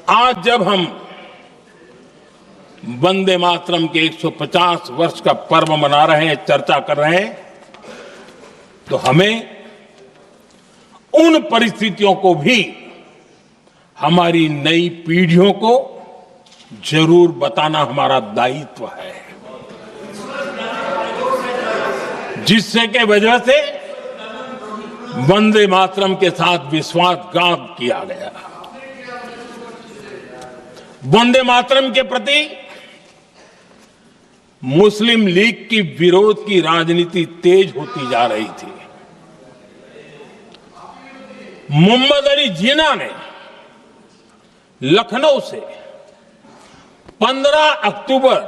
आज जब हम वंदे मातरम के 150 वर्ष का पर्व मना रहे हैं, चर्चा कर रहे हैं, तो हमें उन परिस्थितियों को भी हमारी नई पीढ़ियों को जरूर बताना हमारा दायित्व है, जिससे के वजह से वंदे मातरम के साथ विश्वासघात किया गया। वंदे मातरम के प्रति मुस्लिम लीग की विरोध की राजनीति तेज होती जा रही थी। मोहम्मद अली जिन्ना ने लखनऊ से 15 अक्टूबर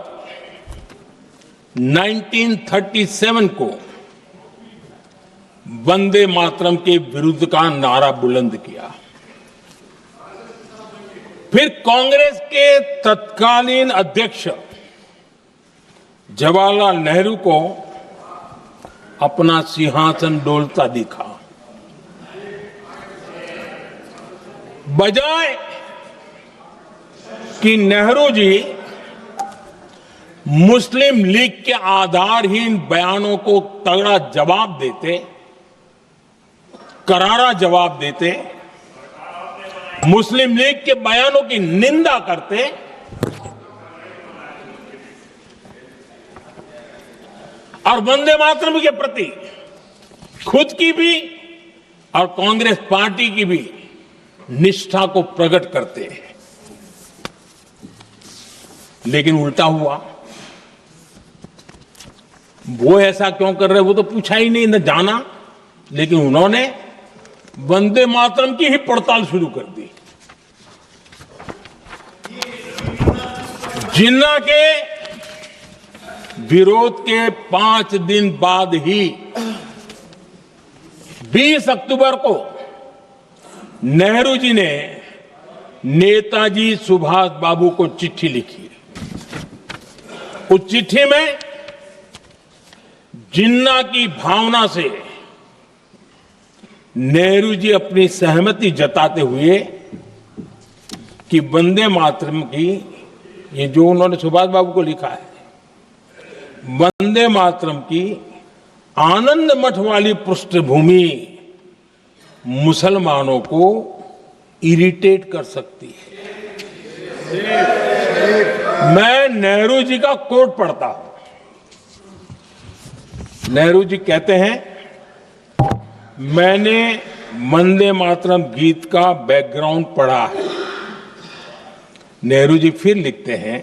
1937 को वंदे मातरम के विरुद्ध का नारा बुलंद किया। फिर कांग्रेस के तत्कालीन अध्यक्ष जवाहरलाल नेहरू को अपना सिंहासन डोलता दिखा। बजाय कि नेहरू जी मुस्लिम लीग के आधारहीन बयानों को तगड़ा जवाब देते, करारा जवाब देते, मुस्लिम लीग के बयानों की निंदा करते, और वंदे मातरम के प्रति खुद की भी और कांग्रेस पार्टी की भी निष्ठा को प्रकट करते हैं, लेकिन उल्टा हुआ। वो ऐसा क्यों कर रहे, वो तो पूछा ही नहीं, न जाना, लेकिन उन्होंने वंदे मातरम की ही पड़ताल शुरू कर दी। जिन्ना के विरोध के 5 दिन बाद ही 20 अक्टूबर को नेहरू जी ने नेताजी सुभाष बाबू को चिट्ठी लिखी। उस चिट्ठी में जिन्ना की भावना से नेहरू जी अपनी सहमति जताते हुए कि वंदे मातरम की, ये जो उन्होंने सुभाष बाबू को लिखा है, वंदे मातरम की आनंद मठ वाली पृष्ठभूमि मुसलमानों को इरिटेट कर सकती है। मैं नेहरू जी का कोट पढ़ता हूं। नेहरू जी कहते हैं, मैंने वंदे मातरम गीत का बैकग्राउंड पढ़ा है। नेहरू जी फिर लिखते हैं,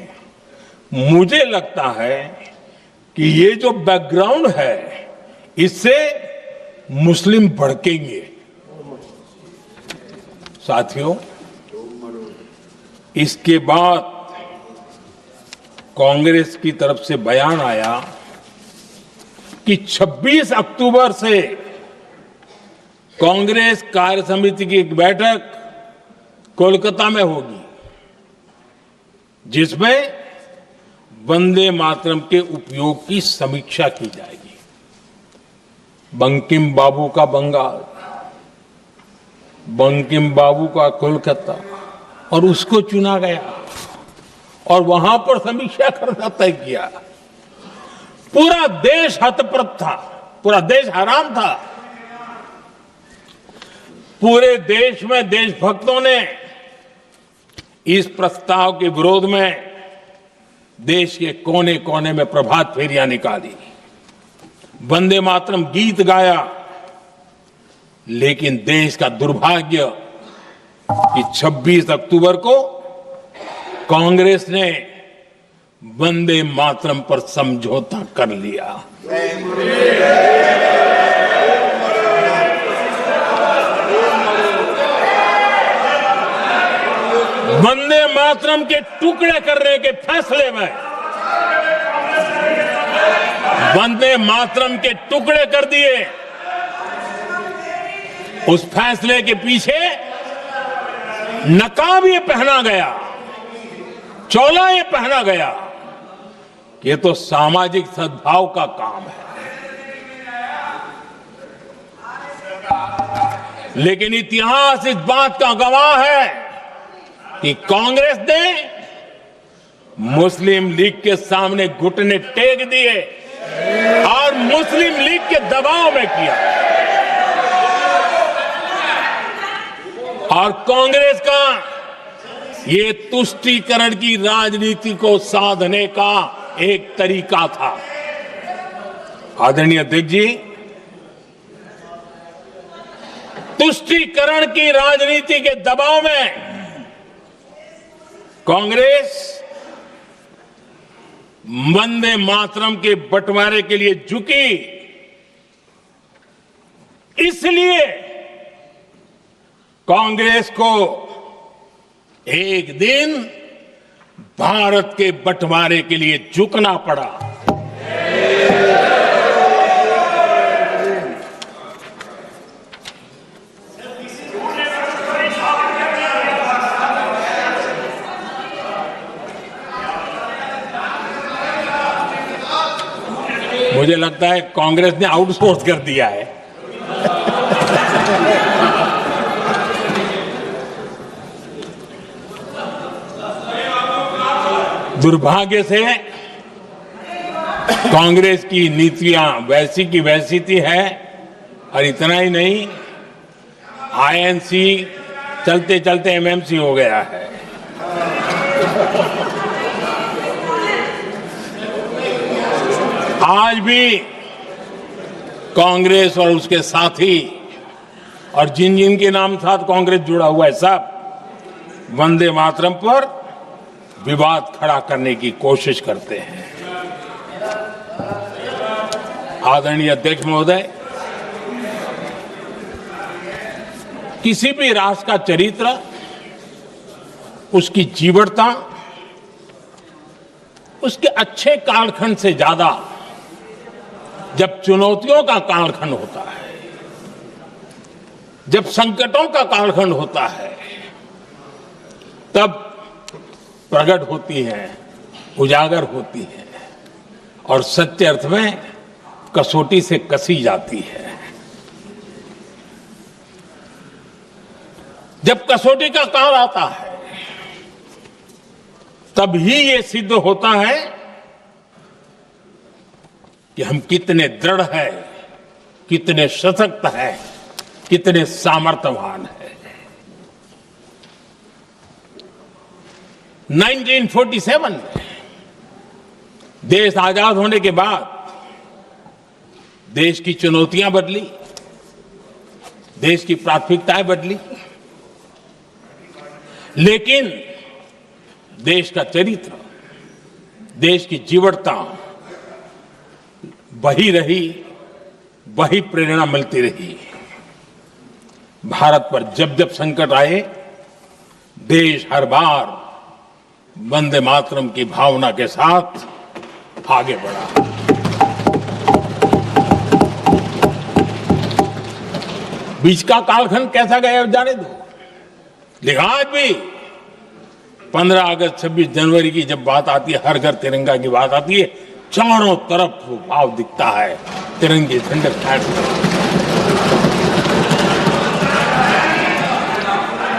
मुझे लगता है कि ये जो बैकग्राउंड है इससे मुस्लिम भड़केंगे। साथियों, इसके बाद कांग्रेस की तरफ से बयान आया कि 26 अक्टूबर से कांग्रेस कार्य समिति की एक बैठक कोलकाता में होगी, जिसमें वंदे मातरम के उपयोग की समीक्षा की जाएगी। बंकिम बाबू का बंगाल, बंकिम बाबू का कोलकाता, और उसको चुना गया और वहां पर समीक्षा करना तय किया। पूरा देश हतप्रभ था, पूरा देश हैरान था। पूरे देश में देशभक्तों ने इस प्रस्ताव के विरोध में देश के कोने कोने में प्रभात फेरियां निकाली, वंदे मातरम गीत गाया, लेकिन देश का दुर्भाग्य कि 26 अक्टूबर को कांग्रेस ने वंदे मातरम पर समझौता कर लिया। वंदे मातरम के टुकड़े करने के फैसले में, वंदे मातरम के टुकड़े कर दिए। उस फैसले के पीछे नकाब ये पहना गया, चोला ये पहना गया कि ये तो सामाजिक सद्भाव का काम है। लेकिन इतिहास इस बात का गवाह है कि कांग्रेस ने मुस्लिम लीग के सामने घुटने टेक दिए और मुस्लिम लीग के दबाव में किया, और कांग्रेस का ये तुष्टीकरण की राजनीति को साधने का एक तरीका था। आदरणीय अध्यक्ष जी, तुष्टीकरण की राजनीति के दबाव में कांग्रेस वंदे मातरम के बंटवारे के लिए झुकी, इसलिए कांग्रेस को एक दिन भारत के बंटवारे के लिए झुकना पड़ा। मुझे लगता है कांग्रेस ने आउटसोर्स कर दिया है। दुर्भाग्य से कांग्रेस की नीतियां वैसी की वैसी थी है, और इतना ही नहीं, आईएनसी चलते चलते एमएमसी हो गया है। आज भी कांग्रेस और उसके साथी और जिन जिन के नाम साथ कांग्रेस जुड़ा हुआ है, सब वंदे मातरम पर विवाद खड़ा करने की कोशिश करते हैं। आदरणीय अध्यक्ष महोदय, किसी भी राष्ट्र का चरित्र, उसकी जीवटता, उसके अच्छे कालखंड से ज्यादा जब चुनौतियों का कालखंड होता है, जब संकटों का कालखंड होता है, तब प्रकट होती है, उजागर होती है और सच्चे अर्थ में कसौटी से कसी जाती है। जब कसौटी का काल आता है, तब ही ये सिद्ध होता है कि हम कितने दृढ़ हैं, कितने सशक्त हैं, कितने सामर्थ्यवान हैं। 1947 में देश आजाद होने के बाद देश की चुनौतियां बदली, देश की प्राथमिकताएं बदली, लेकिन देश का चरित्र, देश की जीवटता वही रही, वही प्रेरणा मिलती रही। भारत पर जब जब संकट आए, देश हर बार वंदे मातरम की भावना के साथ आगे बढ़ा। बीच का कालखंड कैसा गया जाने दो, लेकिन आज भी 15 अगस्त 26 जनवरी की जब बात आती है, हर घर तिरंगा की बात आती है, चारों तरफ भाव दिखता है, तिरंगे झंडे फहरते।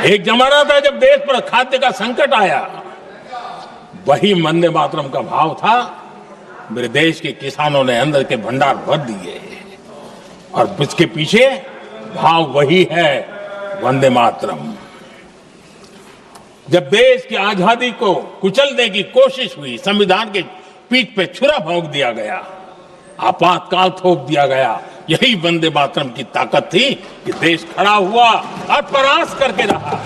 एक जमाना था जब देश पर खाद्य का संकट आया, वही वंदे मातरम का भाव था। मेरे देश के किसानों ने अंदर के भंडार भर दिए, और इसके पीछे भाव वही है, वंदे मातरम। जब देश की आजादी को कुचलने की कोशिश हुई, संविधान के पीठ पे छुरा भोंक दिया गया, आपातकाल थोप दिया गया, यही वंदे मातरम की ताकत थी कि देश खड़ा हुआ और परास्त करके रहा।